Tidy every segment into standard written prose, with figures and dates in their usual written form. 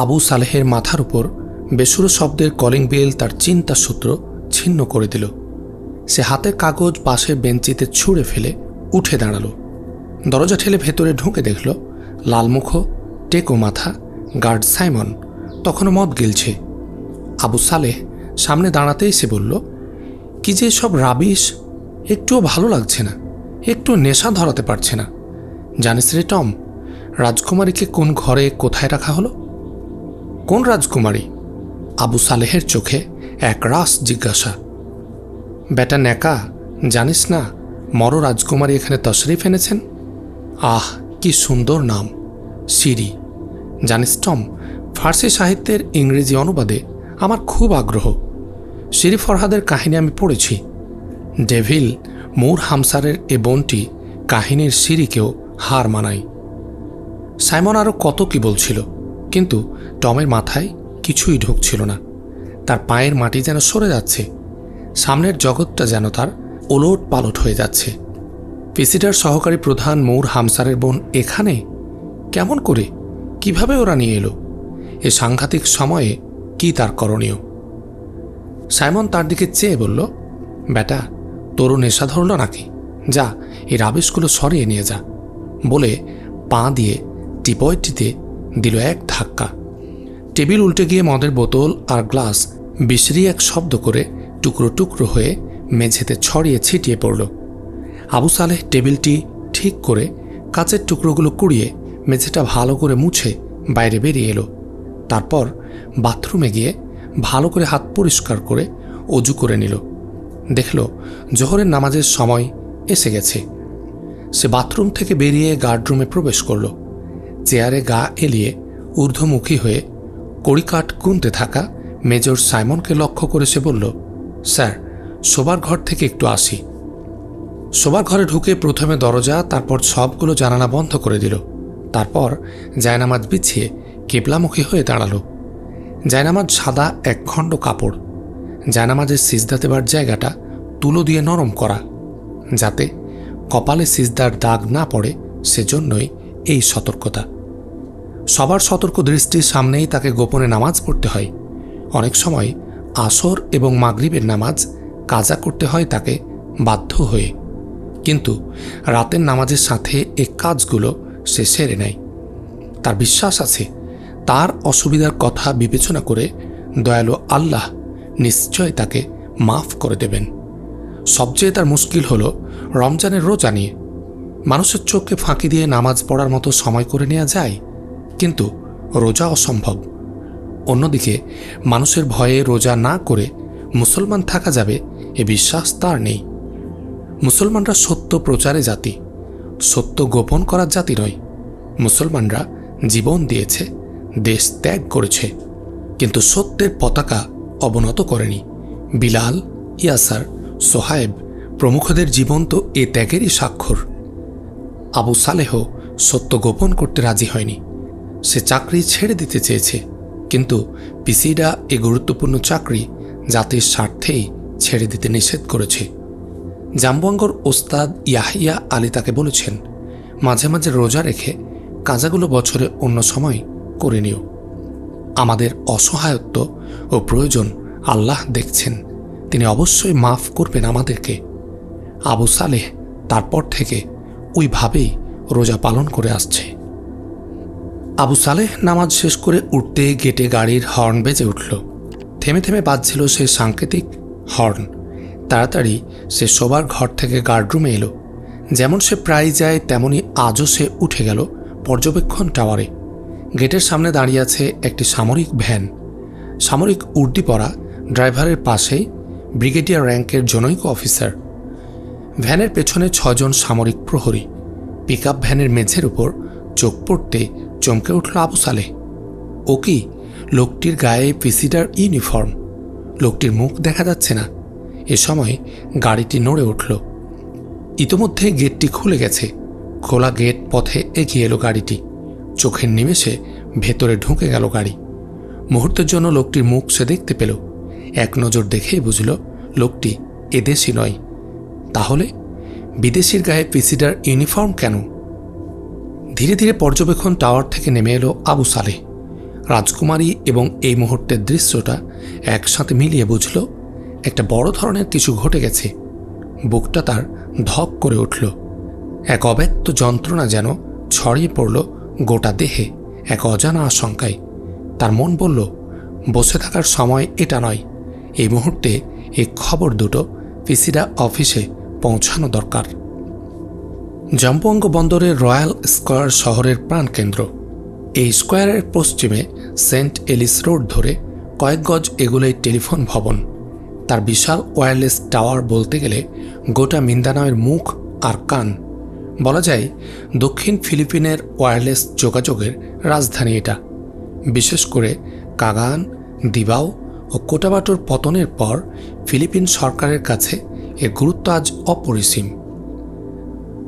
আবু সালেহের মাথার উপর বেসুরো শব্দের কলিং বেল তার চিন্তার সূত্র ছিন্ন করে দিল। সে হাতের কাগজ পাশের বেঞ্চিতে ছুঁড়ে ফেলে উঠে দাঁড়ালো। দরজা ঠেলে ভেতরে ঢুকে দেখল লালমুখ, টেকো মাথা গার্ড সাইমন তখনও মদ গিলছে। আবু সালেহ সামনে দাঁড়াতেই সে বলল, কি যে সব রাবিশ, একটুও ভালো লাগছে না, একটু নেশা ধরাতে পারছে না। জানিস রে টম, রাজকুমারীকে কোন ঘরে কোথায় রাখা হলো? কোন রাজকুমারী? আবু সালেহের চোখে এক রাস জিজ্ঞাসা। বেটা ন্যাকা, জানিস না মর রাজকুমারী এখানে তশরিফ এনেছেন? আহ, কি সুন্দর নাম, সিরি। জানিস টম, ফার্সি সাহিত্যের ইংরেজি অনুবাদে আমার খুব আগ্রহ। সিরি ফরহাদের কাহিনী আমি পড়েছি। ডেভিল মূর হামসারের এ বোনটি কাহিনীর সিরিকেও হার মানায়। সাইমন আরও কত কি বলছিল, কিন্তু টমের মাথায় কিছুই ঢুকছিল না। তার পায়ের মাটি যেন সরে যাচ্ছে, সামনের জগৎটা যেন তার ওলট পালট হয়ে যাচ্ছে। পিসিটার সহকারী প্রধান মূর হামসারের বোন এখানে কেমন করে, কিভাবে ওরা নিয়ে এলো? এ সাংঘাতিক সময়ে কি তার করণীয়? সাইমন তার দিকে চেয়ে বলল, বেটা, তোরও নেশা ধরল নাকি? যা, এই রাবিশগুলো সরিয়ে নিয়ে যা। বলে পা দিয়ে টিপয়টিতে দিল এক ধাক্কা। টেবিল উল্টে গিয়ে মদের বোতল আর গ্লাস বিশ্রী এক শব্দ করে টুকরো টুকরো হয়ে মেঝেতে ছড়িয়ে ছিটিয়ে পড়ল। আবু সালেহ টেবিলটি ঠিক করে কাচের টুকরোগুলো কুড়িয়ে মেঝেটা ভালো করে মুছে বাইরে বেরিয়ে এলো। তারপর বাথরুমে গিয়ে ভালো করে হাত পরিষ্কার করে অজু করে নিল। দেখল জোহরের নামাজের সময় এসে গেছে। সে বাথরুম থেকে বেরিয়ে গার্ডরুমে প্রবেশ করল। চেয়ারে গা এলিয়ে ঊর্ধ্বমুখী হয়ে কড়িকাঠ গুনতে থাকা মেজর সাইমনকে লক্ষ্য করে সে বলল, স্যার, শোবার ঘর থেকে একটু আসি। শোবার ঘরে ঢুকে প্রথমে দরজা, তারপর সবগুলো জানালা বন্ধ করে দিল। তারপর জায়নামাজ বিছিয়ে কেবলামুখী হয়ে দাঁড়ালো। জায়নামাজ সাদা একখণ্ড কাপড়। জায়নামাজের সিজদা দেবার জায়গাটা তুলো দিয়ে নরম করা, যাতে কপালে সিজদার দাগ না পড়ে, সেজন্যই এই সতর্কতা। সবার সতর্ক দৃষ্টির সামনেই তাকে গোপনে নামাজ পড়তে হয়। অনেক সময় আসর এবং মাগরিবের নামাজ কাজা করতে হয় তাকে বাধ্য হয়ে, কিন্তু রাতের নামাজের সাথে এই কাজগুলো সে সেরে নেয়। তার বিশ্বাস আছে তার অসুবিধার কথা বিবেচনা করে দয়ালু আল্লাহ নিশ্চয় তাকে মাফ করে দেবেন। সবচেয়ে তার মুশকিল হলো রমজানের রোজা নিয়ে। মানুষের চোখকে ফাঁকি দিয়ে নামাজ পড়ার মতো সময় করে নেওয়া যায়, কিন্তু রোজা অসম্ভব। অন্যদিকে মানুষের ভয়ে রোজা না করে মুসলমান থাকা যাবে এ বিশ্বাস তার নেই। মুসলমানরা সত্য প্রচারে জাতি, সত্য গোপন করার জাতি নয়। মুসলমানরা জীবন দিয়েছে, দেশ ত্যাগ করেছে, কিন্তু সত্যের পতাকা অবনত করেনি। বিলাল, ইয়াসার, সোহায়েব প্রমুখদের জীবন তো এ ত্যাগেরই স্বাক্ষর। আবু সালেহ সত্য গোপন করতে রাজি হয়নি। সে চাকরি ছেড়ে দিতে চেয়েছে, কিন্তু পিসিডা এ গুরুত্বপূর্ণ চাকরি জাতির স্বার্থেই ছেড়ে দিতে নিষেধ করেছে। জাম্বুয়াঙ্গর ওস্তাদ ইয়াহিয়া আলী তাকে বলেছেন, মাঝে মাঝে রোজা রেখে কাজাগুলো বছরে অন্য সময় করে নিও। আমাদের অসহায়ত্ব ও প্রয়োজন আল্লাহ দেখছেন, তিনি অবশ্যই মাফ করবেন আমাদেরকে। আবু সালেহ তারপর থেকে ওইভাবেই রোজা পালন করে আসছে। আবু সালেহ নামাজ শেষ করে উঠতে গেটে গাড়ির হর্ন বেজে উঠল। থেমে থেমে বাজছিল সেই সাংকেতিক হর্ন। তাড়াতাড়ি সে শোবার ঘর থেকে গার্ডরুমে এলো। যেমন সে প্রায় যায় তেমনি আজও সে উঠে গেল পর্যবেক্ষণ টাওয়ারে। গেটের সামনে দাঁড়িয়ে আছে একটি সামরিক ভ্যান। সামরিক উর্দি পরা ড্রাইভারের পাশেই ব্রিগেডিয়ার র্যাঙ্কের জনৈক অফিসার। ভ্যানের পেছনে 6 জন সামরিক প্রহরী। পিকআপ ভ্যানের মেঝের উপর চোখ পড়তে চমকে উঠল আবু সালেহ। ও কি, লোকটির গায়ে পিসিডার ইউনিফর্ম। লোকটির মুখ দেখা যাচ্ছে না। এ সময় গাড়িটি নড়ে উঠল। ইতোমধ্যে গেটটি খুলে গেছে। খোলা গেট পথে এগিয়ে এলো গাড়িটি। চোখের নিমেষে ভেতরে ঢুকে গেল গাড়ি। মুহূর্তের জন্য লোকটির মুখ সে দেখতে পেল। এক নজর দেখেই বুঝল লোকটি এদেশি নয়। তাহলে বিদেশির গায়ে পিসিডার ইউনিফর্ম কেন? ধীরে ধীরে পর্যবেক্ষণ টাওয়ার থেকে নেমে এলো আবু সালেহ। রাজকুমারী এবং এই মুহূর্তের দৃশ্যটা একসাথে মিলিয়ে বুঝল একটা বড় ধরনের কিছু ঘটে গেছে। বুকটা তার ধক করে উঠল। এক অব্যক্ত যন্ত্রণা যেন ছড়িয়ে পড়ল গোটা দেহে এক অজানা আশঙ্কায়। তার মন বলল, বসে থাকার সময় এটা নয়, এই মুহূর্তে এই খবর দুটো পিসিডা অফিসে পৌঁছানো দরকার। জাম্বোয়াঙ্গ বন্দরের রয়্যাল স্কোয়ার শহরের প্রাণকেন্দ্র। এই স্কোয়ারের পশ্চিমে সেন্ট এলিস রোড ধরে কয়েক গজ এগুলোই টেলিফোন ভবন। তার বিশাল ওয়্যারলেস টাওয়ার বলতে গেলে গোটা মিন্দানাওয়ের মুখ আর কান। বলা যায় দক্ষিণ ফিলিপিনের ওয়্যারলেস যোগাযোগের রাজধানী এটা। বিশেষ করে কাগান, দিবাও ও কোটাবাটোর পতনের পর ফিলিপিন সরকারের কাছে এর গুরুত্ব আজ অপরিসীম।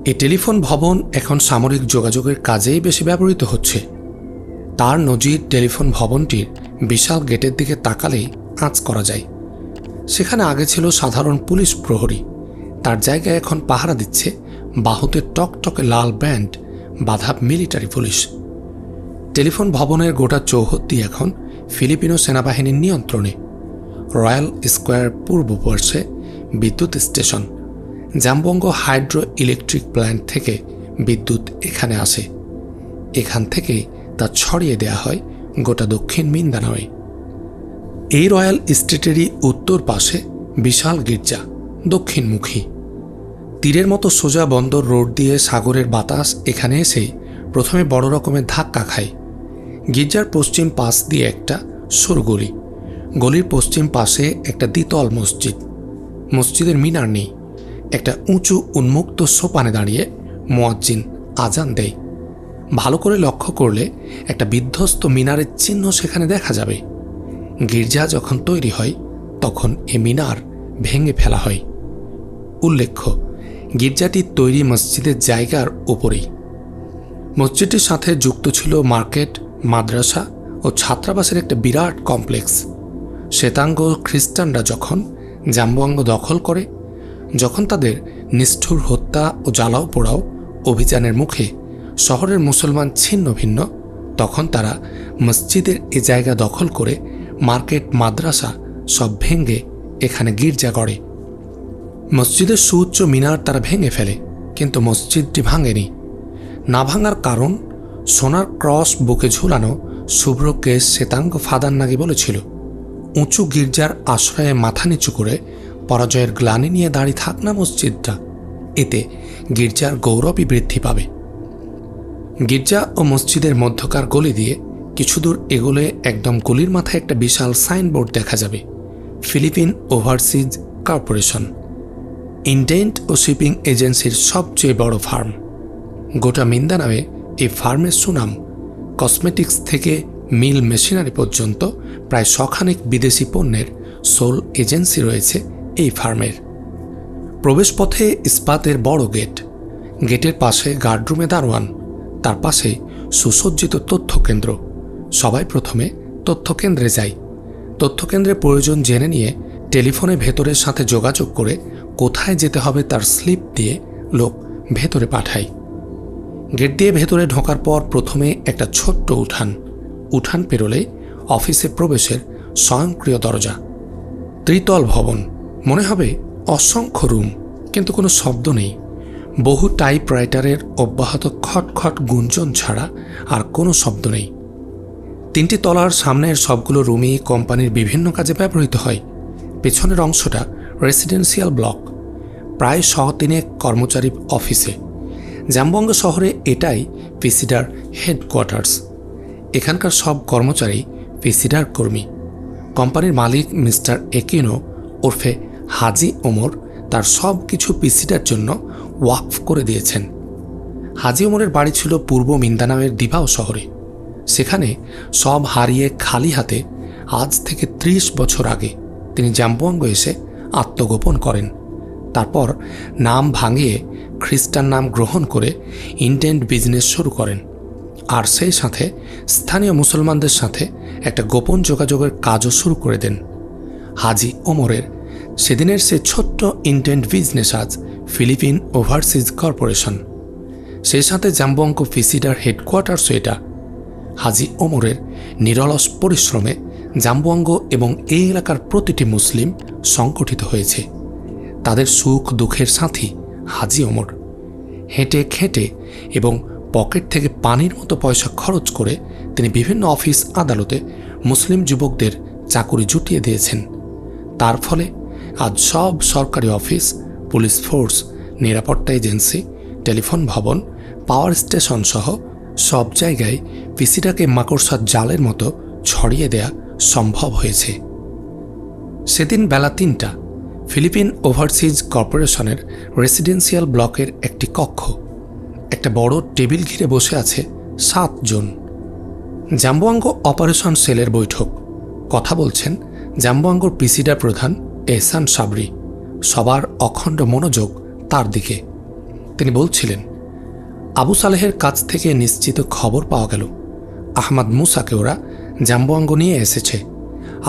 এই টেলিফোন ভবন এখন সামরিক যোগাযোগের কাজেই বেশি ব্যবহৃত হচ্ছে। তার নজির টেলিফোন ভবনটির বিশাল গেটের দিকে তাকালেই আঁচ করা যায়। সেখানে আগে ছিল সাধারণ পুলিশ প্রহরী, তার জায়গায় এখন পাহারা দিচ্ছে বাহুতে টকটকে লাল ব্যান্ড বাঁধা মিলিটারি পুলিশ। টেলিফোন ভবনের গোটা চৌহদ্দি এখন ফিলিপিনো সেনাবাহিনীর নিয়ন্ত্রণে। রয়্যাল স্কোয়ার পূর্ব পার্শ্বে বিদ্যুৎ স্টেশন। জাম্বোয়াঙ্গ হাইড্রো ইলেকট্রিক প্ল্যান্ট থেকে বিদ্যুৎ এখানে আসে। এখান থেকেই তা ছড়িয়ে দেয়া হয় গোটা দক্ষিণ মিন্দানাওয়ে। এই রয়্যাল স্টেটেরই উত্তর পাশে বিশাল গির্জা, দক্ষিণমুখী। তীরের মতো সোজা বন্দর রোড দিয়ে সাগরের বাতাস এখানে এসেই প্রথমে বড় রকমের ধাক্কা খায়। গির্জার পশ্চিম পাশ দিয়ে একটা সরু গলি। গলির পশ্চিম পাশে একটা দ্বিতল মসজিদ। মসজিদের মিনার নেই। একটা উঁচু উন্মুক্ত সোপানে দাঁড়িয়ে মুয়াজ্জিন আজান দেয়। ভালো করে লক্ষ্য করলে একটা বিধ্বস্ত মিনারের চিহ্ন সেখানে দেখা যাবে। গির্জা যখন তৈরি হয় তখন এ মিনার ভেঙে ফেলা হয়। উল্লেখ্য, গির্জাটি তৈরি মসজিদের জায়গার উপরেই। মসজিদটির সাথে যুক্ত ছিল মার্কেট, মাদ্রাসা ও ছাত্রাবাসের একটা বিরাট কমপ্লেক্স। শ্বেতাঙ্গ খ্রিস্টানরা যখন জাম্বোয়াঙ্গ দখল করে, যখন তাদের নিষ্ঠুর হত্যা ও জ্বালাও পোড়াও অভিযানের মুখে শহরের মুসলমান ছিন্ন ভিন্ন, তখন তারা মসজিদের এ জায়গা দখল করে মার্কেট, মাদ্রাসা সব ভেঙে এখানে গির্জা গড়ে। মসজিদের সুউচ্চ মিনার তারা ভেঙে ফেলে, কিন্তু মসজিদটি ভাঙেনি। না ভাঙার কারণ, সোনার ক্রস বুকে ঝুলানো শুভ্র কেশ শ্বেতাঙ্গ ফাদার নাগি বলেছিল, উঁচু গির্জার আশ্রয়ে মাথা নিচু করে পরাজয়ের গ্লানি নিয়ে দাঁড়িয়ে থাক না মসজিদটা, এতে গির্জার গৌরবই বৃদ্ধি পাবে। গির্জা ও মসজিদের মধ্যকার গলি দিয়ে কিছু দূর এগোলে একদম গলির মাথায় একটা বিশাল সাইনবোর্ড দেখা যাবে, ফিলিপিন ওভারসিজ কর্পোরেশন, ইন্ডেন্ট ও শিপিং এজেন্সির সবচেয়ে বড় ফার্ম। গোটা মিন্দানাওয়ে এই ফার্মের সুনাম। কসমেটিক্স থেকে মিল মেশিনারি পর্যন্ত প্রায় শখানেক বিদেশি পণ্যের সোল এজেন্সি রয়েছে এই ফার্মের। প্রবেশপথে ইস্পাতের বড় গেট। গেটের পাশে গার্ডরুমে দারোয়ান, তার পাশে সুসজ্জিত তথ্যকেন্দ্র। সবাই প্রথমে তথ্যকেন্দ্রে যায়। তথ্যকেন্দ্রে প্রয়োজন জেনে নিয়ে টেলিফোনে ভেতরের সাথে যোগাযোগ করে কোথায় যেতে হবে তার স্লিপ দিয়ে লোক ভেতরে পাঠায়। গেট দিয়ে ভেতরে ঢোকার পর প্রথমে একটা ছোট্ট উঠান পেরোলে অফিসে প্রবেশের স্বয়ংক্রিয় দরজা। ত্রিতল ভবন, মনে হবে অসংখ্য রুম, কিন্তু কোনো শব্দ নেই। বহু টাইপরাইটারের অব্যাহত খটখট গুঞ্জন ছাড়া আর কোনো শব্দ নেই। 3টি তলার সামনের সবগুলো রুমই কোম্পানির বিভিন্ন কাজে ব্যবহৃত হয়। পেছনের অংশটা রেসিডেন্সিয়াল ব্লক, প্রায় 103 কর্মচারী অফিসে। জাম্বোয়াঙ্গ শহরে এটাই পিসিডার হেডকোয়ার্টার্স। এখানকার সব কর্মচারী পিসিডার কর্মী। কোম্পানির মালিক মিস্টার একিনো ওরফে হাজি ওমর তার সব কিছু পিসিডার জন্য ওয়াকফ করে দিয়েছেন। হাজি ওমরের বাড়ি ছিল পূর্ব মিন্দানাওয়ের দিবাও শহরে। সেখানে সব হারিয়ে খালি হাতে আজ থেকে 30 বছর আগে তিনি জাম্বোয়াঙ্গ এসে আত্মগোপন করেন। তারপর নাম ভাঙিয়ে খ্রিস্টান নাম গ্রহণ করে ইন্ডেন্ট বিজনেস শুরু করেন, আর সেই সাথে স্থানীয় মুসলমানদের সাথে একটা গোপন যোগাযোগের কাজও শুরু করে দেন। হাজি ওমরের সেদিনের সে ছোট্ট ইন্ডেন্ট বিজনেস আজ ফিলিপিন ওভারসিজ কর্পোরেশন। সেই সাথে জাম্বোয়াঙ্গ পিসিডার হেডকোয়ার্টার্সও এটা। হাজী ওমরের নিরলস পরিশ্রমে জাম্বুয়াঙ্গ এবং এই এলাকার প্রতিটি মুসলিম সংগঠিত হয়েছে। তাদের সুখ দুঃখের সাথী হাজী ওমর। হেঁটে খেটে এবং পকেট থেকে পানির মতো পয়সা খরচ করে তিনি বিভিন্ন অফিস আদালতে মুসলিম যুবকদের চাকুরি জুটিয়ে দিয়েছেন। তার ফলে আজ সব সরকারি অফিস, পুলিশ ফোর্স, নিরাপত্তা এজেন্সি, টেলিফোন ভবন, পাওয়ার স্টেশন সহ সব জায়গায় পিসিটাকে মাকড়সার জালের মতো ছড়িয়ে দেয়া সম্ভব হয়েছে। সেদিন বেলা ৩টা ফিলিপিন ওভারসিজ কর্পোরেশনের রেসিডেন্সিয়াল ব্লকের একটি কক্ষ। একটা বড় টেবিল ঘিরে বসে আছে ৭ জন। জাম্বুয়াঙ্গ অপারেশন সেলের বৈঠক। কথা বলছেন জাম্বুয়াঙ্গর পিসিডার প্রধান এহসান সাবরি। সবার অখণ্ড মনোযোগ তার দিকে। তিনি বলছিলেন, আবু সালেহের কাছ থেকে নিশ্চিত খবর পাওয়া গেল আহমদ মুসাকে ওরা জাম্বুয়াঙ্গ নিয়ে এসেছে।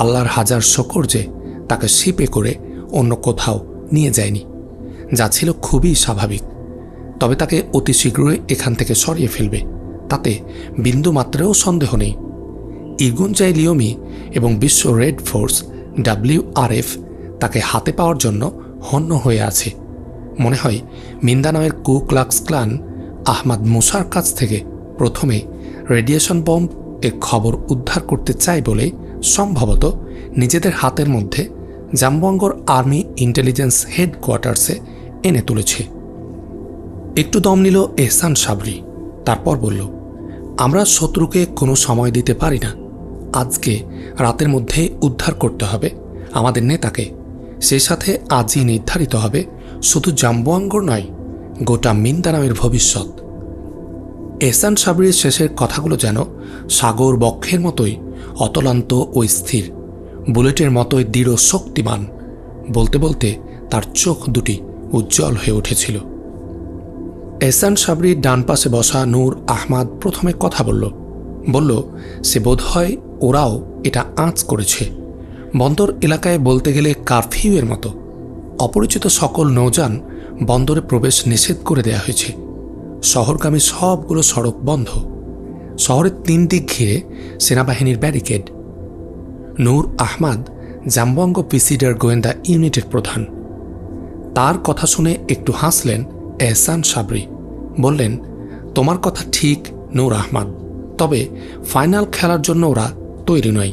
আল্লাহর হাজার শকর যে তাকে শিপে করে অন্য কোথাও নিয়ে যায়নি, যা ছিল খুবই স্বাভাবিক। তবে তাকে অতি শীঘ্রই এখান থেকে সরিয়ে ফেলবে, তাতে বিন্দুমাত্রেও সন্দেহ নেই। ইগুনজাই লিওমি এবং বিশ্ব রেড ফোর্স WRF তাকে হাতে পাওয়ার জন্য হন্য হয়ে আছে। মনে হয় মিন্দানাওয়ের কু ক্লাক্স ক্লান আহমদ মুসার কাছ থেকে প্রথমে রেডিয়েশন বম্ব এর খবর উদ্ধার করতে চায় বলেই সম্ভবত নিজেদের হাতের মধ্যে জাম্বুয়াঙ্গর আর্মি ইন্টেলিজেন্স হেডকোয়ার্টার্সে এনে তুলেছে। একটু দম নিল এহসান সাবরি। তারপর বলল, আমরা শত্রুকে কোনো সময় দিতে পারি না। আজকে রাতের মধ্যে উদ্ধার করতে হবে আমাদের নেতাকে। সেই সাথে আজই নির্ধারিত হবে শুধু জাম্বুয়াঙ্গর নয়, গোটা মিন্দানাওয়ের ভবিষ্যৎ। এহসান সাবরির শেষের কথাগুলো যেন সাগর বক্ষের মতোই অতলান্ত ও স্থির, বুলেটের মতোই দৃঢ় শক্তিমান। বলতে বলতে তার চোখ দুটি উজ্জ্বল হয়ে উঠেছিল। এহসান সাবরির ডান পাশে বসা নূর আহমদ প্রথমে কথা বলল সে বোধহয় ওরাও এটা আঁচ করেছে। বন্দর এলাকায় বলতে গেলে কারফিউয়ের মতো। অপরিচিত সকল নৌযান বন্দরে প্রবেশ নিষেধ করে দেয়া হয়েছে। শহরগামী সবগুলো সড়ক বন্ধ। শহরের 3 দিক ঘিরে সেনাবাহিনীর ব্যারিকেড। নূর আহমদ জাম্বুয়াঙ্গ পিসিডার গোয়েন্দা ইউনিটের প্রধান। তার কথা শুনে একটু হাসলেন এহসান সাবরি। বললেন, তোমার কথা ঠিক নূর আহমদ, তবে ফাইনাল খেলার জন্য ওরা তৈরি নয়।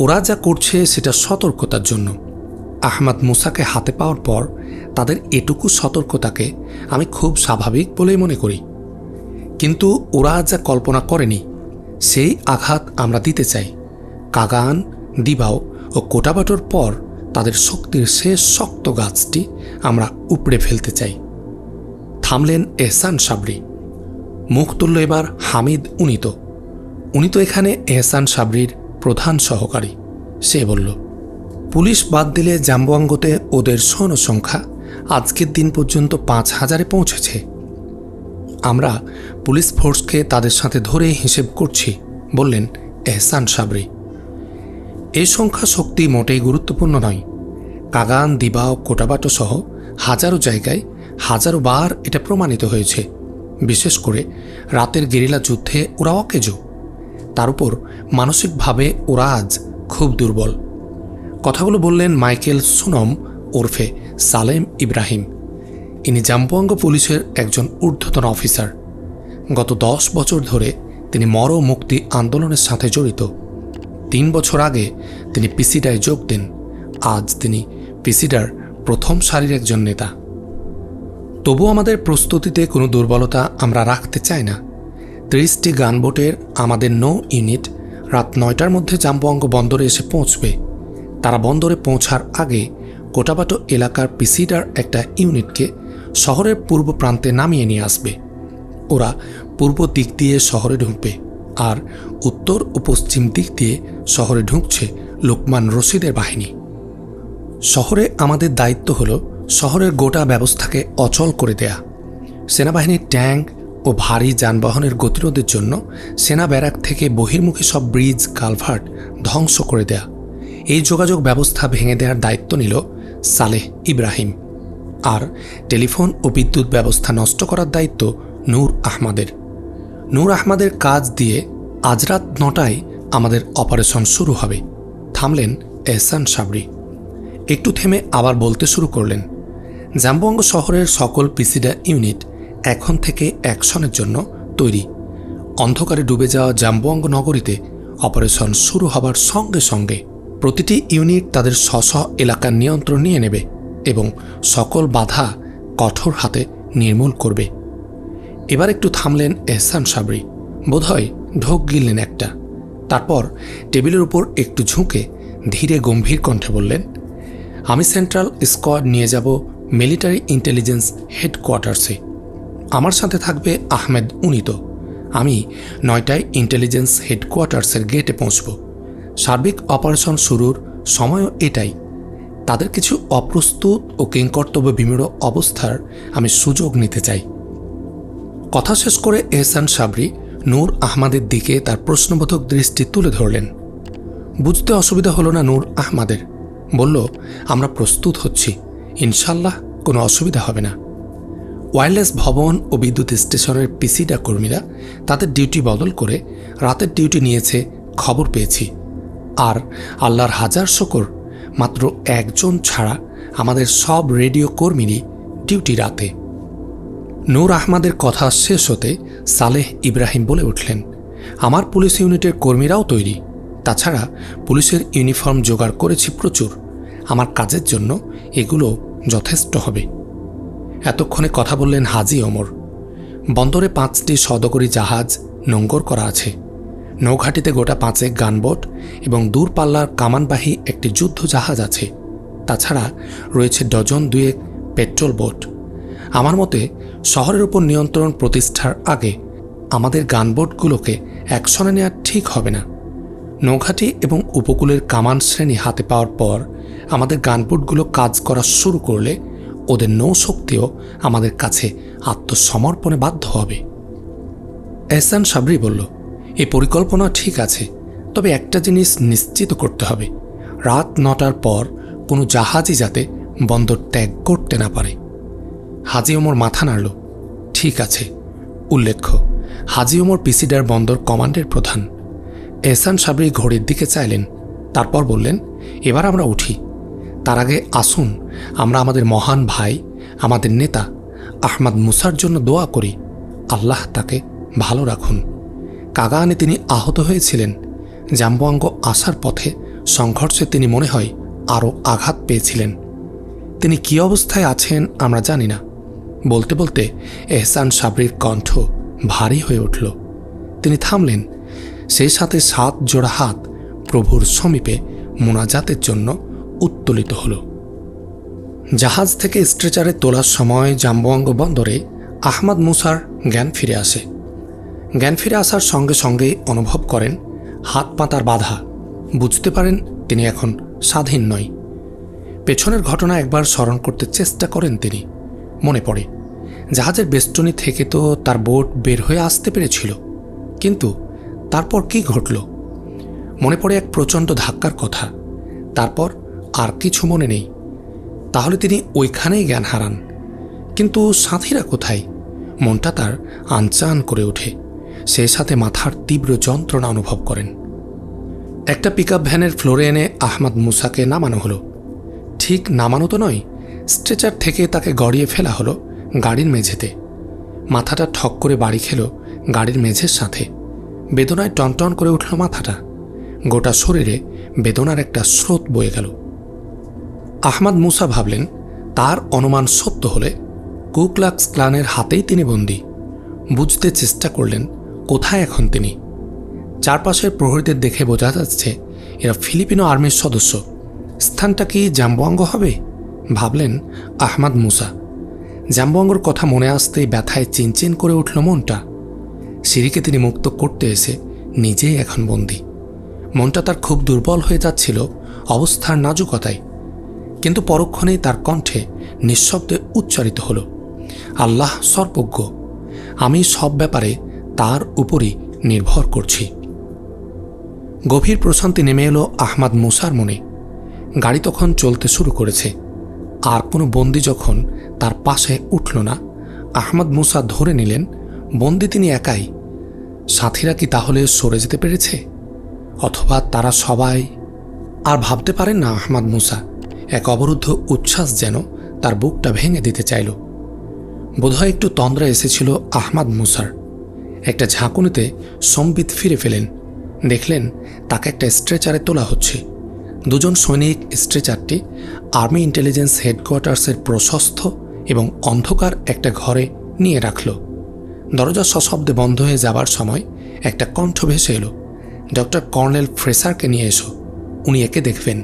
ওরা যা করছে সেটা সতর্কতার জন্য। আহমদ মুসাকে হাতে পাওয়ার পর তাদের এটুকু সতর্কতাকে আমি খুব স্বাভাবিক বলেই মনে করি। কিন্তু ওরা যা কল্পনা করেনি সেই আঘাত আমরা দিতে চাই। কাগান, দিবাও ও কোটাবাটোর পর তাদের শক্তির শেষ শক্ত গাছটি আমরা উপড়ে ফেলতে চাই। থামলেন এহসান সাবরি। মুখ তুলল এবার হামিদ উনি তো এখানে এহসান সাবরির প্রধান সহকারী। সে বলল, পুলিশ বাদ দিলে জাম্বুয়াঙ্গতে ওদের সৈন্য সংখ্যা আজকের দিন পর্যন্ত 5000-এ পৌঁছেছে। আমরা পুলিশ ফোর্সকে তাদের সাথে ধরে হিসেব করছি, বললেন এহসান সাবরি। এই সংখ্যা শক্তি মোটেই গুরুত্বপূর্ণ নয়। কাগান, দিবাও, কোটাবাটো সহ হাজারো জায়গায় হাজারো বার এটা প্রমাণিত হয়েছে। বিশেষ করে রাতের গেরিলা যুদ্ধে ওরা অকেজো। তার উপর মানসিকভাবে ওরা আজ খুব দুর্বল। কথাগুলো বললেন মাইকেল সুনম ওরফে সালেম ইব্রাহিম। ইনি জাম্বুয়াঙ্গ পুলিশের একজন ঊর্ধ্বতন অফিসার। গত 10 বছর ধরে তিনি মর মুক্তি আন্দোলনের সাথে জড়িত। 3 বছর আগে তিনি পিসিডায় যোগ দেন। আজ তিনি পিসিডার প্রথম সারির একজন নেতা। তবু আমাদের প্রস্তুতিতে কোনো দুর্বলতা আমরা রাখতে চাই না। 30টি গানবোটের আমাদের নৌ ইউনিট রাত 9টার মধ্যে জাম্বুয়াঙ্গ বন্দরে এসে পৌঁছবে। তারা বন্দরে পৌঁছার আগে কোটাবাটো এলাকার পিসিডার একটা ইউনিটকে শহরের পূর্ব প্রান্তে নামিয়ে নিয়ে আসবে। ওরা পূর্ব দিক দিয়ে শহরে ঢুকবে, আর উত্তর ও পশ্চিম দিক দিয়ে শহরে ঢুকছে লোকমান রশিদের বাহিনী। শহরে আমাদের দায়িত্ব হল শহরের গোটা ব্যবস্থাকে অচল করে দেয়া। সেনাবাহিনীর ট্যাঙ্ক ও ভারী যানবাহনের গতিরোধের জন্য সেনা ব্যারাক থেকে বহির্মুখী সব ব্রিজ, কালভার্ট ধ্বংস করে দেয়া। এই যোগাযোগ ব্যবস্থা ভেঙে দেওয়ার দায়িত্ব নিল সালেহ ইব্রাহিম। আর টেলিফোন ও বিদ্যুৎ ব্যবস্থা নষ্ট করার দায়িত্ব নূর আহমদের। নূর আহমদের কাজ দিয়ে আজ রাত 9টায় আমাদের অপারেশন শুরু হবে, থামলেন এহসান সাবরি। একটু থেমে আবার বলতে শুরু করলেন, জাম্বুয়াঙ্গ শহরের সকল পিসিডা ইউনিট এখন থেকে অ্যাকশনের জন্য তৈরি। অন্ধকারে ডুবে যাওয়া জাম্বুয়াঙ্গ নগরীতে অপারেশন শুরু হবার সঙ্গে সঙ্গে প্রতিটি ইউনিট তাদের স্ব এলাকার নিয়ন্ত্রণ নিয়ে নেবে এবং সকল বাধা কঠোর হাতে নির্মূল করবে। এবার একটু থামলেন এহসান সাবরি, বোধহয় ঢোক গিললেন একটা। তারপর টেবিলের উপর একটু ঝুঁকে ধীরে গম্ভীর কণ্ঠে বললেন, আমি সেন্ট্রাল স্কোয়াড নিয়ে যাব মিলিটারি ইন্টেলিজেন্স হেডকোয়ার্টার্সে। আমার সাথে থাকবে আহমেদ উনিতো। আমি 9টায় ইন্টেলিজেন্স হেডকোয়ার্টার্সের গেটে পৌঁছব। সার্বিক অপারেশন শুরুর সময়ও এটাই। তাদের কিছু অপ্রস্তুত ও কিংকর্তব্য বিমূঢ় অবস্থার আমি সুযোগ নিতে চাই। কথা শেষ করে এহসান সাবরি নূর আহমাদের দিকে তার প্রশ্নবোধক দৃষ্টি তুলে ধরলেন। বুঝতে অসুবিধা হলো না নূর আহমাদের। বলল, আমরা প্রস্তুত হচ্ছি, ইনশাল্লাহ কোনো অসুবিধা হবে না। ওয়্যারলেস ভবন ও বিদ্যুৎ স্টেশনের পিসিডা কর্মীরা তাদের ডিউটি বদল করে রাতের ডিউটি নিয়েছে খবর পেয়েছি। আর আল্লাহর হাজার শকর, মাত্র একজন ছাড়া আমাদের সব রেডিও কর্মীরই ডিউটি রাতে। নূর আহমাদের কথা শেষ হতে সালেহ ইব্রাহিম বলে উঠলেন, আমার পুলিশ ইউনিটের কর্মীরাও তৈরি। তাছাড়া পুলিশের ইউনিফর্ম জোগাড় করেছি প্রচুর। আমার কাজের জন্য এগুলো যথেষ্ট হবে। এতক্ষণে কথা বললেন হাজি ওমর। বন্দরে 5টি সদগরি জাহাজ নোঙ্গর করা আছে। নৌঘাটিতে গোটা 5 গানবোট এবং দূরপাল্লার কামানবাহী একটি যুদ্ধ জাহাজ আছে। তাছাড়া রয়েছে ডজন 2 পেট্রোল বোট। আমার মতে শহরের উপর নিয়ন্ত্রণ প্রতিষ্ঠার আগে আমাদের গানবোটগুলোকে অ্যাকশনে নেওয়া ঠিক হবে না। নৌঘাটি এবং উপকূলের কামান শ্রেণী হাতে পাওয়ার পর আমাদের গানবোটগুলো কাজ করা শুরু করলে ওদের নৌশক্তিও আমাদের কাছে আত্মসমর্পণে বাধ্য হবে। এহসান সাবরি বলল, এই পরিকল্পনা ঠিক আছে, তবে একটা জিনিস নিশ্চিত করতে হবে, রাত 9টার পর কোনো জাহাজই যাতে বন্দর ত্যাগ করতে না পারে। হাজি ওমর মাথা নাড়ল। ঠিক আছে। উল্লেখ্য, হাজি ওমর পিসিডার বন্দর কমান্ডের প্রধান। এহসান সাবরি ঘড়ির দিকে চাইলেন, তারপর বললেন, এবার আমরা উঠি। তার আগে আসুন আমরা আমাদের মহান ভাই, আমাদের নেতা আহমদ মুসার জন্য দোয়া করি, আল্লাহ তাকে ভালো রাখুন। কাগানে তিনি আহত হয়েছিলেন। জাম্বুয়াঙ্গ আসার পথে সংঘর্ষে তিনি মনে হয় আরও আঘাত পেয়েছিলেন। তিনি কী অবস্থায় আছেন আমরা জানি না। বলতে বলতে এহসান সাবরির কণ্ঠ ভারী হয়ে উঠল। তিনি থামলেন। সেই সাথে 7 জোড়া হাত প্রভুর সমীপে মোনাজাতের জন্য উত্তোলিত হল। জাহাজ থেকে স্ট্রেচারে তোলার সময় জাম্বুয়াঙ্গ বন্দরে আহমদ মুসার জ্ঞান ফিরে আসে। জ্ঞান ফিরে আসার সঙ্গে সঙ্গে অনুভব করেন হাত পা তার বাঁধা। বুঝতে পারেন তিনি এখন স্বাধীন নয়। পেছনের ঘটনা একবার স্মরণ করতে চেষ্টা করেন তিনি। মনে পড়ে, জাহাজের বেষ্টনী থেকে তো তার বোট বের হয়ে আসতে পেরেছিল, কিন্তু তারপর কি ঘটল? মনে পড়ে এক প্রচণ্ড ধাক্কার কথা। তারপর আর কিছু মনে নেই। তাহলে তিনি ওইখানেই জ্ঞান হারান। কিন্তু সাথীরা কোথায়? মনটা তার আনচান করে ওঠে। সেই সাথে মাথার তীব্র যন্ত্রণা অনুভব করেন। একটা পিকআপ ভ্যানের ফ্লোরে এনে আহমদ মুসাকে নামানো হলো। ঠিক নামানো তো নয়, স্ট্রেচার থেকে তাকে গড়িয়ে ফেলা হলো গাড়ির মেঝেতে। মাথাটা ঠক করে বাড়ি খেল গাড়ির মেঝের সাথে। বেদনায় টনটন করে উঠল মাথাটা। গোটা শরীরে বেদনার একটা স্রোত বয়ে গেল। আহমদ মুসা ভাবলেন, তার অনুমান সত্য হলে কু ক্লাক্স ক্লানের হাতেই তিনি বন্দী। বুঝতে চেষ্টা করলেন কোথায় এখন তিনি। চারপাশের প্রহরীদের দেখে বোঝা যাচ্ছে এরা ফিলিপিনো আর্মির সদস্য। স্থানটা কি জাম্বুয়াঙ্গ হবে? ভাবলেন আহমদ মুসা। জাম্বুয়াঙ্গর কথা মনে আসতেই ব্যথায় চিনচিন করে উঠল মনটা। সিঁড়িকে তিনি মুক্ত করতে এসে নিজেই এখন বন্দী। মনটা তার খুব দুর্বল হয়ে যাচ্ছিল অবস্থার নাজুকতায়। কিন্তু পরক্ষণেই তার কণ্ঠে নিঃশব্দে উচ্চারিত হল, আল্লাহ সর্বজ্ঞ, আমি সব ব্যাপারে তার উপরই নির্ভর করছি। গভীর প্রশান্তি নেমে এলো আহমদ মুসার মনে। গাড়ি তখন চলতে শুরু করেছে। আর কোনো বন্দী যখন তার পাশে উঠল না, আহমদ মুসা ধরে নিলেন বন্দী তিনি একাই। সাথীরা কি তাহলে সরে যেতে পেরেছে, অথবা তারা সবাই? আর ভাবতে পারেন না আহমাদ মুসা। এক অবরুদ্ধ উচ্ছ্বাস যেন তার বুকটা ভেঙে দিতে চাইল। বোধহয় একটু তন্দ্রা এসেছিল আহমাদ মুসার। একটা ঝাঁকুনিতে সম্বিত ফিরে ফেলেন। দেখলেন তাকে একটা স্ট্রেচারে তোলা হচ্ছে। দুজন সৈনিক স্ট্রেচারটি আর্মি ইন্টেলিজেন্স হেডকোয়ার্টার্সের প্রশস্ত এবং অন্ধকার একটা ঘরে নিয়ে রাখল। দরজা সশব্দে বন্ধ হয়ে যাবার সময় একটা কণ্ঠ ভেসে এলো, ডক্টর কর্নেল ফ্রেসারকে নিয়ে এসো, উনি একে দেখবেন।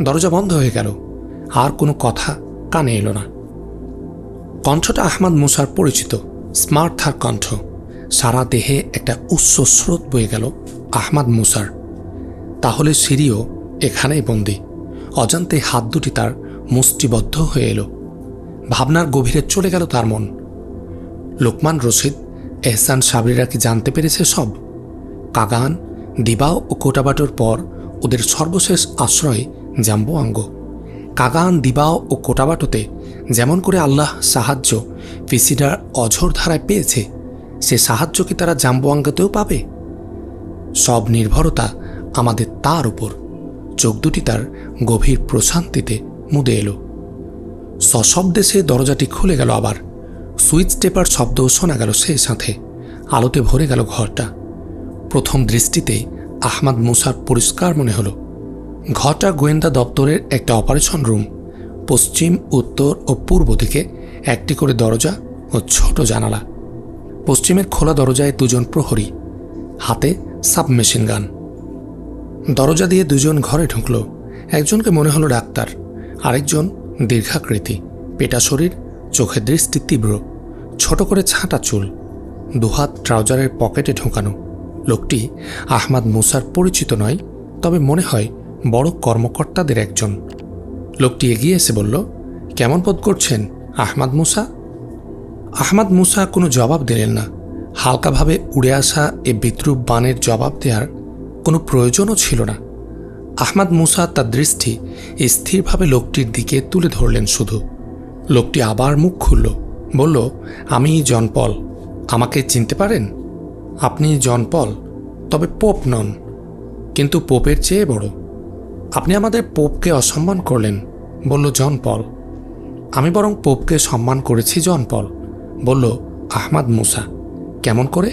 দরজা বন্ধ হয়ে গেল। আর কোনো কথা কানে এলো না। কণ্ঠটা আহমাদ মুসার পরিচিত স্মার্থার কণ্ঠ। সারা দেহে একটা উচ্চ স্রোত বয়ে গেল আহমাদ মুসার। তাহলে সিরিও এখানেই বন্দী। অজান্তে হাত দুটি তার মুষ্টিবদ্ধ হয়ে এলো। ভাবনার গভীরে চলে গেল তার মন। লোকমান রশিদ, এহসান সাবরিরা কি জানতে পেরেছে সব? কাগান, দিবাও ও কোটাবাটোর পর ওদের সর্বশেষ আশ্রয় জাম্বোয়াঙ্গ। কাগান, দিবাও ও কোটাবাটোতে যেমন করে আল্লাহ সাহায্য ফিসিডার অঝোর ধারায় পেয়েছে, সে সাহায্য কি তারা জাম্বোয়াঙ্গতেও পাবে? সব নির্ভরতা আমাদের তার উপর। চোখ দুটি তার গভীর প্রশান্তিতে মুদে এলো। সশব্দে সে দরজাটি খুলে গেল। আবার সুইচ টেপার শব্দও শোনা গেল। সেই সাথে আলোতে ভরে গেল ঘরটা। প্রথম দৃষ্টিতে আহমাদ মুসার পরিষ্কার মনে হলো ঘরটা গোয়েন্দা দপ্তরের একটা অপারেশন রুম। পশ্চিম, উত্তর ও পূর্ব দিকে একটি করে দরজা ও ছোট জানালা। পশ্চিমের খোলা দরজায় দুজন প্রহরী, হাতে সাবমেশিন গান। দরজা দিয়ে দুজন ঘরে ঢুকল। একজনকে মনে হলো ডাক্তার, আরেকজন দীর্ঘাকৃতি, পেটা শরীর, চোখের দৃষ্টি তীব্র, ছোট করে ছাঁটা চুল, দুহাত ট্রাউজারের পকেটে ঢোকানো। লোকটি আহমাদ মুসার পরিচিত নয়, তবে মনে হয় বড় কর্মকর্তাদের একজন। লোকটি এগিয়ে এসে বলল, কেমন বোধ করছেন আহমাদ মুসা? আহমাদ মুসা কোনো জবাব দিলেন না। হালকাভাবে উড়ে আসা এ বিদ্রুপ বাণের জবাব দেওয়ার কোনো প্রয়োজনও ছিল না। আহমাদ মুসা তার দৃষ্টি স্থিরভাবে লোকটির দিকে তুলে ধরলেন শুধু। লোকটি আবার মুখ খুলল, বলল, আমি জন পল। আমাকে চিনতে পারেন? আপনি জন পল, তবে পোপ নন, কিন্তু পোপের চেয়ে বড়। আপনি আমাদের পোপকে অসম্মান করলেন, বলল জন পল। আমি বরং পোপকে সম্মান করেছি, জন পল, বলল আহমাদ মুসা। কেমন করে?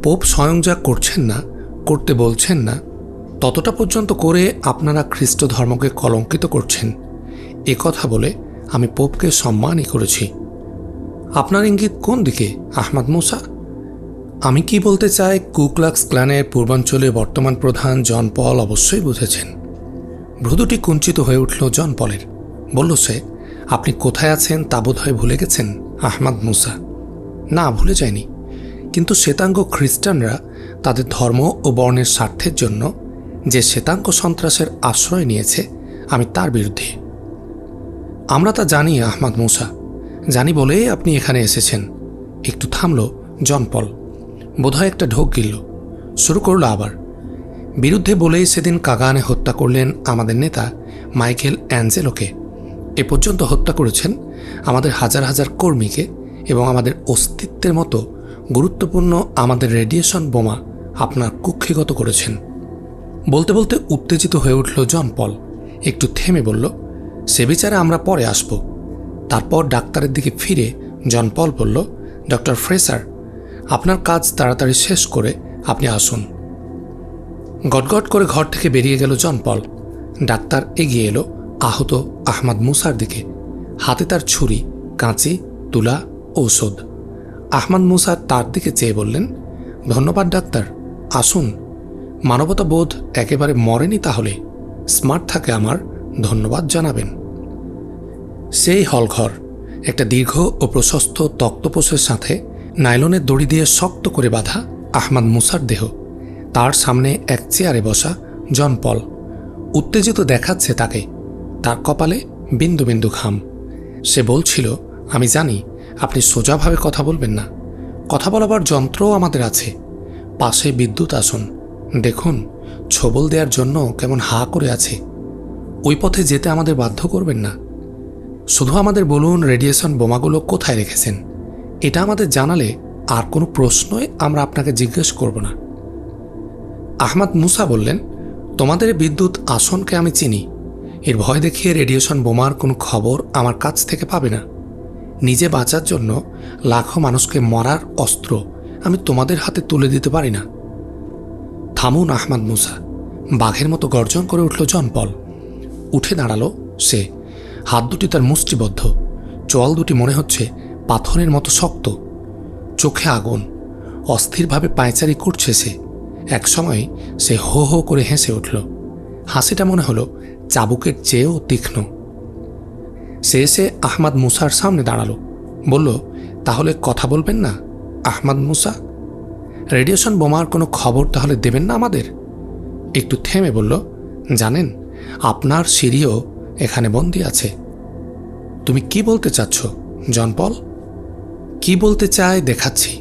পোপ স্বয়ং যা করছেন না, করতে বলছেন না, ততটা পর্যন্ত করে আপনারা খ্রিস্ট ধর্মকে কলঙ্কিত করছেন। এ কথা বলে আমি পোপকে সম্মানই করেছি। আপনার ইঙ্গিত কোন দিকে আহমাদ মুসা? আমি কি বলতে চাই, কুক্লাক্স ক্ল্যানের পূর্বাঞ্চলে বর্তমান প্রধান জন পল অবশ্যই বুঝেছেন। ভ্রুদুটি কুঞ্চিত হয়ে উঠল জন পলের। বলল সে, আপনি কোথায় আছেন তা বোধহয় ভুলে গেছেন আহমাদ মুসা। না, ভুলে যায়নি, কিন্তু শ্বেতাঙ্গ খ্রিস্টানরা তাদের ধর্ম ও বর্ণের স্বার্থের জন্য যে শ্বেতাঙ্গ সন্ত্রাসের আশ্রয় নিয়েছে, আমি তার বিরুদ্ধে। আমরা তা জানি আহমাদ মুসা, জানি বলেই আপনি এখানে এসেছেন। একটু থামল জন পল, বোধহয় একটা ঢোক গিলল। শুরু করল আবার। বিরুদ্ধে বলেই সেদিন কাগানে হত্যা করলেন আমাদের নেতা মাইকেল অ্যাঞ্জেলোকে। এ পর্যন্ত হত্যা করেছেন আমাদের হাজার হাজার কর্মীকে এবং আমাদের অস্তিত্বের মতো গুরুত্বপূর্ণ আমাদের রেডিয়েশন বোমা আপনার কুক্ষিগত করেছেন। বলতে বলতে উত্তেজিত হয়ে উঠল জন পল। একটু থেমে বলল, সে বিচারে আমরা পরে আসব। তারপর ডাক্তারের দিকে ফিরে জন পল বলল, ডক্টর ফ্রেসার, আপনার কাজ তাড়াতাড়ি শেষ করে আপনি আসুন। গটগট করে ঘর থেকে বেরিয়ে গেল জন পল। ডাক্তার এগিয়ে এলো আহত আহমাদ মুসার দিকে। হাতে তার ছুরি, কাঁচি, তুলা, ঔষধ। আহমাদ মুসা তার দিকে চেয়ে বললেন, ধন্যবাদ ডাক্তার, আসুন। মানবতা বোধ একেবারে মরেনি তাহলে? স্মার্ট থাকে আমার ধন্যবাদ জানাবেন। সেই হলঘর, একটা দীর্ঘ ও প্রশস্ত তক্তপোষের সাথে নাইলনের দড়ি দিয়ে শক্ত করে বাঁধা আহমাদ মুসার দেহ। তার সামনে এক চেয়ারে বসা জন পল। উত্তেজিত দেখাচ্ছে তাকে। তার কপালে বিন্দু বিন্দু ঘাম। সে বলছিল, আমি জানি আপনি সোজাভাবে কথা বলবেন না, কথা বলাবার যন্ত্রও আমাদের আছে। পাশে বিদ্যুৎ আসন দেখুন, ছবল দেওয়ার জন্য কেমন হা করে আছে। ওই পথে যেতে আমাদের বাধ্য করবেন না। শুধু আমাদের বলুন রেডিয়েশন বোমাগুলো কোথায় রেখেছেন। এটা আমাদের জানালে আর কোনো প্রশ্নই আমরা আপনাকে জিজ্ঞেস করব না। আহমদ মুসা বললেন, তোমাদের বিদ্যুৎ আসনকে আমি চিনি। এর ভয় দেখিয়ে রেডিয়েশন বোমার কোনো খবর আমার কাছ থেকে পাবে না। নিজে বাঁচার জন্য লাখো মানুষকে মরার অস্ত্র আমি তোমাদের হাতে তুলে দিতে পারি না। থামুন আহমদ মুসা, বাঘের মতো গর্জন করে উঠল জন পল। উঠে দাঁড়ালো সে। হাত দুটি তার মুষ্টিবদ্ধ, চোয়াল দুটি মনে হচ্ছে পাথরের মতো শক্ত, চোখে আগুন। অস্থিরভাবে পায়চারি করছে সে। একসময় সে হো হো করে হেসে উঠল। হাসিটা মনে হলো চাবুকের চেয়েও তীক্ষ্ণ। সে এসে আহমদ মুসার সামনে দাঁড়ালো, বলল, তাহলে কথা বলবেন না আহমদ মুসা? রেডিয়েশন বোমার কোনো খবর তাহলে দেবেন না আমাদের? একটু থেমে বলল, জানেন আপনার সিঁড়িও এখানে বন্দী আছে। তুমি কি বলতে চাচ্ছ জন পল? কি বলতে চায় দেখাচ্ছি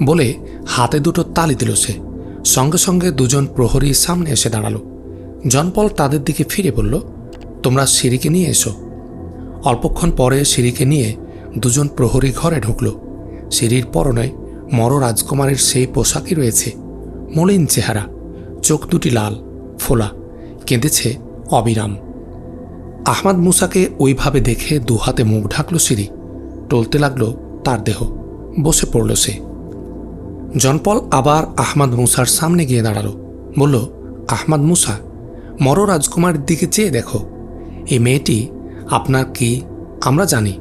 বলে হাতে দুটো তালি দিল সে। সঙ্গে সঙ্গে দুজন প্রহরী সামনে এসে দাঁড়ালো। জন পল তাদের দিকে ফিরে বলল, তোমরা সিঁড়িকে নিয়ে এসো। অল্পক্ষণ পরে সিঁড়িকে নিয়ে দুজন প্রহরী ঘরে ঢুকল। সিঁড়ির পরনে মর রাজকুমারীর সেই পোশাকই রয়েছে। মলিন চেহারা, চোখ দুটি লাল ফোলা, কেঁদেছে অবিরাম। আহমদ মুসাকে ওইভাবে দেখে দুহাতে মুখ ঢাকল সিঁড়ি। টলতে লাগল তার দেহ। বসে পড়ল সে। জন পল আবার আহমদ মুসার সামনে গিয়ে দাঁড়ালো, বলল, আহমদ মুসা, মর রাজকুমারীর দিকে চেয়ে দেখো। এই মেয়েটি আপনার কি আমরা জানি।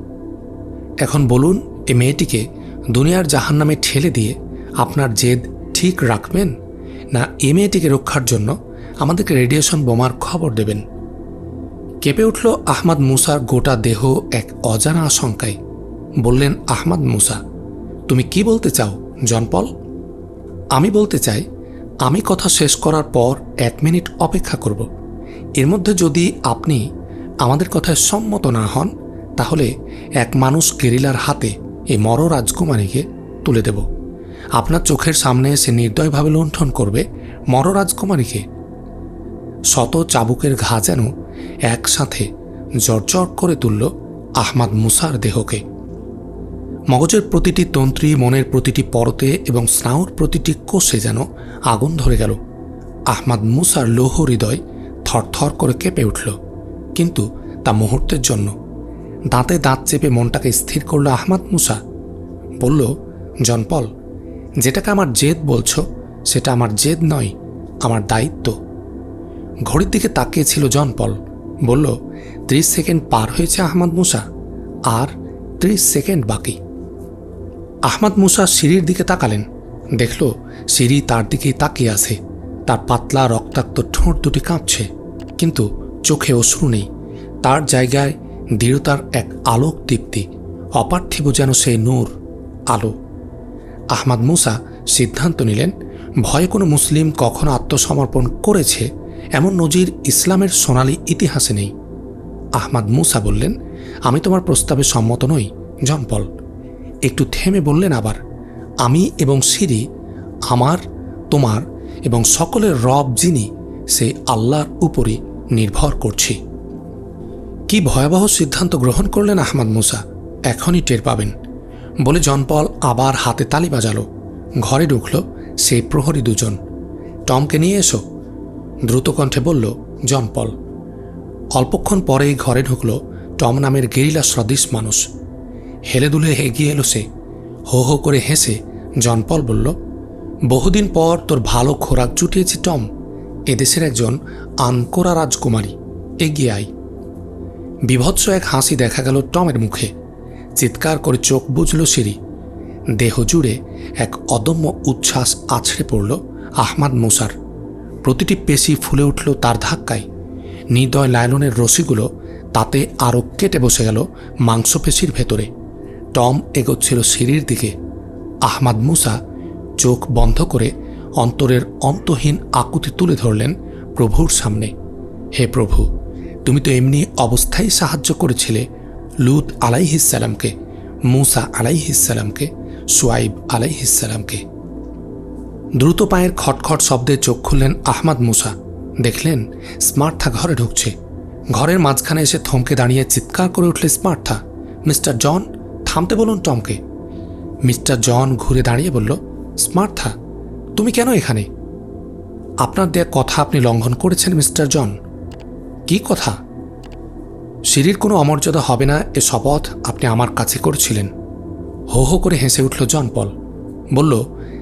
এখন বলুন, এই মেয়েটিকে দুনিয়ার জাহান্নামে ঠেলে দিয়ে আপনার জেদ ঠিক রাখবেন, না এই মেয়েটিকে রক্ষার জন্য আমাদেরকে রেডিয়েশন বোমার খবর দেবেন? কেঁপে উঠল আহমদ মুসার গোটা দেহ এক অজানা আশঙ্কায়। বললেন আহমদ মুসা, তুমি কি বলতে চাও জন পল? আমি বলতে চাই, আমি কথা শেষ করার পর 1 মিনিট অপেক্ষা করব। এর মধ্যে যদি আপনি আমাদের কথায় সম্মত না হন, তাহলে এক মানুষ গেরিলার হাতে এই মর রাজকুমারীকে তুলে দেব। আপনার চোখের সামনে সে নির্দয়ভাবে লুণ্ঠন করবে মর রাজকুমারীকে। শত চাবুকের ঘা যেন একসাথে জর্জর করে তুলল আহমদ মুসার দেহকে। মগজের প্রতিটি তন্ত্রী, মনের প্রতিটি পরতে এবং স্নায়ুর প্রতিটি কোষে যেন আগুন ধরে গেল। আহমদ মুসার লৌহ হৃদয় থরথর করে কেঁপে উঠল, কিন্তু তা মুহূর্তের জন্য। দাঁতে দাঁত চেপে মনটাকে স্থির করল আহমদ মুসা। বলল, জন পল, যেটাকে আমার জেদ বলছো সেটা আমার জেদ নয়, আমার দায়িত্ব। ঘড়ির দিকে তাকিয়েছিল জন পল। বলল, 30 সেকেন্ড পার হয়েছে আহমদ মুসা, আর 30 সেকেন্ড বাকি। আহমদ মুসা সিঁড়ির দিকে তাকালেন। দেখল সিঁড়ি তার দিকেই তাকিয়ে আছে। তার পাতলা রক্তাক্ত ঠোঁট দুটি কাঁপছে, কিন্তু চোখে অশ্রু নেই। তার জায়গায় দৃঢ়তার এক আলোক দীপ্তি, অপার্থিব যেন সেই নূর, আলো। আহমদ মুসা সিদ্ধান্ত নিলেন, ভয়ে কোনো মুসলিম কখনো আত্মসমর্পণ করেছে এমন নজির ইসলামের সোনালী ইতিহাসে নেই। আহমদ মুসা বললেন, আমি তোমার প্রস্তাবে সম্মত নই জন পল। একটু থেমে বললেন আবার, আমি এবং সিঁড়ি, আমার, তোমার এবং সকলের রব যিনি, সেই আল্লাহর উপরই নির্ভর করছি। কি ভয়াবহ সিদ্ধান্ত গ্রহণ করলেন আহমদ মুসা, এখনই টের পাবেন বলে জন পল আবার হাতে তালি বাজালো। ঘরে ঢুকল সেই প্রহরী দুজন। টমকে নিয়ে এসো, দ্রুত কণ্ঠে বলল জন পল। অল্পক্ষণ পরেই ঘরে ঢুকল টম নামের গেরিলা সদৃশ মানুষ। হেলে দুলে এগিয়ে এলো সে। হো হো করে হেসে জন পল বলল, বহুদিন পর তোর ভালো খোরাক জুটিয়েছি টম। এদেশের একজন আনকোরা রাজকুমারী, এগিয়ে আয়। বিভৎস এক হাসি দেখা গেল টমের মুখে। চিৎকার করে চোখ বুঝল সিঁড়ি। দেহ জুড়ে এক অদম্য উচ্ছ্বাস আছড়ে পড়ল আহমদ মুসার। প্রতিটি পেশি ফুলে উঠল তার ধাক্কায়। নির্দয় লায়লনের রশিগুলো তাতে আরও কেটে বসে গেল মাংসপেশির ভেতরে। টম এগোচ্ছিল সিঁড়ির দিকে। আহমদ মুসা চোখ বন্ধ করে অন্তরের অন্তহীন আকুতি তুলে ধরলেন প্রভুর সামনে। হে প্রভু, তুমি তো এমনি অবস্থায় সাহায্য করেছিলে লূত আলাইহিসসালামকে, মুসা আলাইহিসসালামকে, শুআইব আলাইহিসসালামকে। দ্রুত পায়ের খটখট শব্দে চোখ খুললেন আহমদ মুসা। দেখলেন স্মার্থা ঘরে ঢুকছে। ঘরের মাঝখানে এসে থমকে দাঁড়িয়ে চিৎকার করে উঠলে স্মার্থা, মিস্টার জন, থামতে বলুন টমকে। মিস্টার জন ঘুরে দাঁড়িয়ে বলল, স্মার্থা, তুমি কেন এখানে? আপনার দেয়া কথা আপনি লঙ্ঘন করেছেন মিস্টার জন। কি কথা? সিঁড়ির কোনো অমর্যাদা হবে না এ শপথ আপনি আমার কাছে করেছিলেন। হো হো করে হেসে উঠল জন পল। বলল,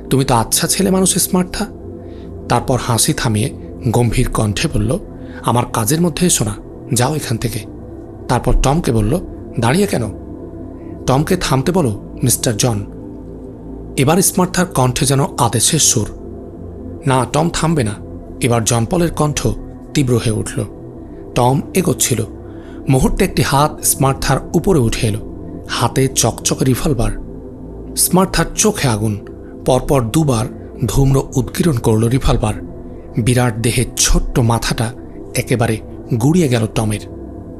তুমি তো আচ্ছা ছেলে মানুষ স্মার্থা। তারপর হাসি থামিয়ে গম্ভীর কণ্ঠে বলল, আমার কাজের মধ্যে এসো না, যাও এখান থেকে। তারপর টমকে বলল, দাঁড়িয়ে কেন? টমকে থামতে বলো মিস্টার জন। এবার স্মার্থার কণ্ঠে যেন আদেশের সুর। না, টম থামবে না। এবার জন পলের কণ্ঠ তীব্র হয়ে উঠল। টম এগোচ্ছিল। মুহূর্তে একটি হাত স্মার্থার উপরে উঠে এলো, হাতে চকচকে রিভলভার। স্মার্থার চোখে আগুন। পরপর দুবার ধূম্র উদ্গীরণ করল রিভলভার। বিরাট দেহের ছোট্ট মাথাটা একেবারে গুড়িয়ে গেল টমের।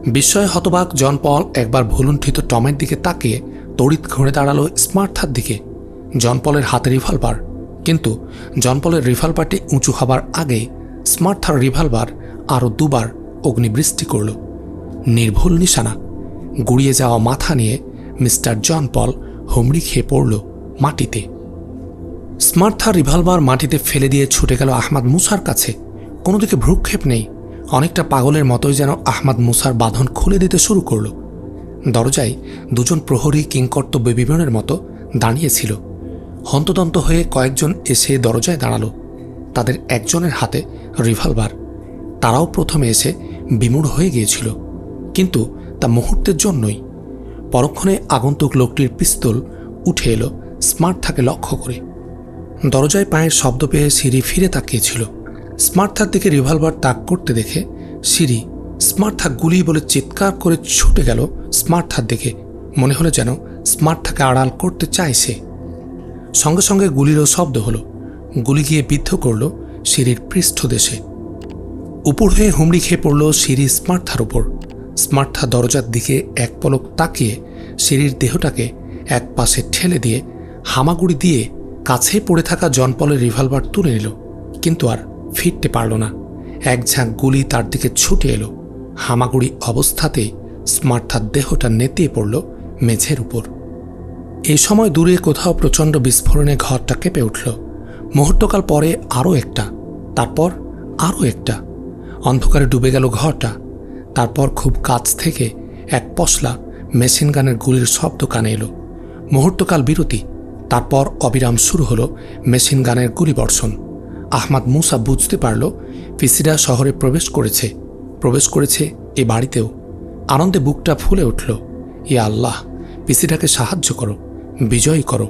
বিস্ময়ে হতবাক জন পল একবার ভুলুণ্ঠিত টমের দিকে তাকিয়ে তড়িৎ ঘুরে দাঁড়ালো স্মার্থার দিকে। জন পলের হাতে রিভলভার, কিন্তু জন পলের রিভলভারটি উঁচু হবার আগে স্মার্থার রিভলভার আরও দুবার অগ্নিবৃষ্টি করল। নির্ভুল নিশানা। গুড়িয়ে যাওয়া মাথা নিয়ে মিস্টার জন পল হুমড়ি খেয়ে পড়ল মাটিতে। স্মার্থার রিভলভার মাটিতে ফেলে দিয়ে ছুটে গেল আহমাদ মুসার কাছে। কোনো দিকে ভ্রুক্ষেপ নেই। অনেকটা পাগলের মতোই যেন আহমাদ মুসার বাঁধন খুলে দিতে শুরু করল। দরজায় দুজন প্রহরী কিংকর্তব্য বিবরণের মতো দাঁড়িয়েছিল। হন্তদন্ত হয়ে কয়েকজন এসে দরজায় দাঁড়ালো। তাদের একজনের হাতে রিভলভার। তারাও প্রথমে এসে বিমূঢ় হয়ে গিয়েছিল, কিন্তু তা মুহূর্তের জন্যই। পরক্ষণে আগন্তুক লোকটির পিস্তল উঠে এলো স্মার্থাকে লক্ষ্য করে। দরজায় পায়ের শব্দ পেয়ে সিঁড়ি ফিরে তাকিয়েছিল। স্মার্থার দিকে রিভলভার তাক করতে দেখে সিঁড়ি স্মার্থা গুলি বলে চিৎকার করে ছুটে গেল স্মার্থার দিকে। মনে হলো যেন স্মার্থাকে আড়াল করতে চাইছে। সঙ্গে সঙ্গে গুলিরও শব্দ হলো। গুলি গিয়ে বিদ্ধ করল সিঁড়ির পৃষ্ঠদেশে। উপর হয়ে হুমড়ি খেয়ে পড়ল সিঁড়ি স্মার্থার উপর। স্মার্থা দরজার দিকে এক পলক তাকিয়ে সিঁড়ির দেহটাকে এক পাশে ঠেলে দিয়ে হামাগুড়ি দিয়ে কাছে পড়ে থাকা জন পলের রিভলভার তুলে নিল, কিন্তু আর ফিরতে পারল না। এক ঝাঁক গুলি তার দিকে ছুটে এলো। হামাগুড়ি অবস্থাতেই স্মার্থার দেহটা নেতিয়ে পড়ল মেঝের উপর। এই সময় দূরে কোথাও প্রচণ্ড বিস্ফোরণে ঘরটা কেঁপে উঠল। মুহূর্তকাল পরে আরও একটা, তারপর আরও একটা। অন্ধকারে ডুবে গেল ঘরটা। তারপর খুব কাছ থেকে এক পশলা মেশিন গানের গুলির শব্দ কানে এলো। মুহূর্তকাল বিরতি, তারপর অবিরাম শুরু হলো মেশিন গানের গুলিবর্ষণ। আহমাদ মুসা বুঝতে পারল পিসিরা শহরে প্রবেশ করেছে এ বাড়িতেও। আনন্দে বুকটা ফুলে উঠল। ইয়া আল্লাহ, পিসিরাকে সাহায্য করো, বিজয়ী করো।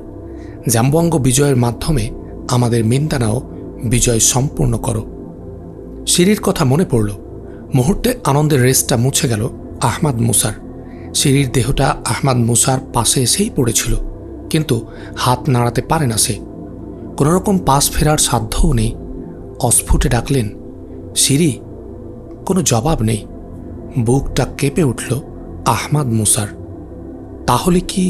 জাম্বঙ্গ বিজয়ের মাধ্যমে আমাদের মিন্দানাও বিজয় সম্পূর্ণ করো। সিঁড়ির কথা মনে পড়ল। মুহূর্তে আনন্দের রেসটা মুছে গেল আহমাদ মুসার। সিঁড়ির দেহটা আহমাদ মুসার পাশে এসেই পড়েছিল, কিন্তু হাত নাড়াতে পারে না সে। কোনোরকম পাশ ফেরার সাধ্যও নেই। অস্ফুটে ডাকলেন, সিঁড়ি। কোনো জবাব নেই। বুকটা কেঁপে উঠল আহমাদ মুসার। তাহলে কি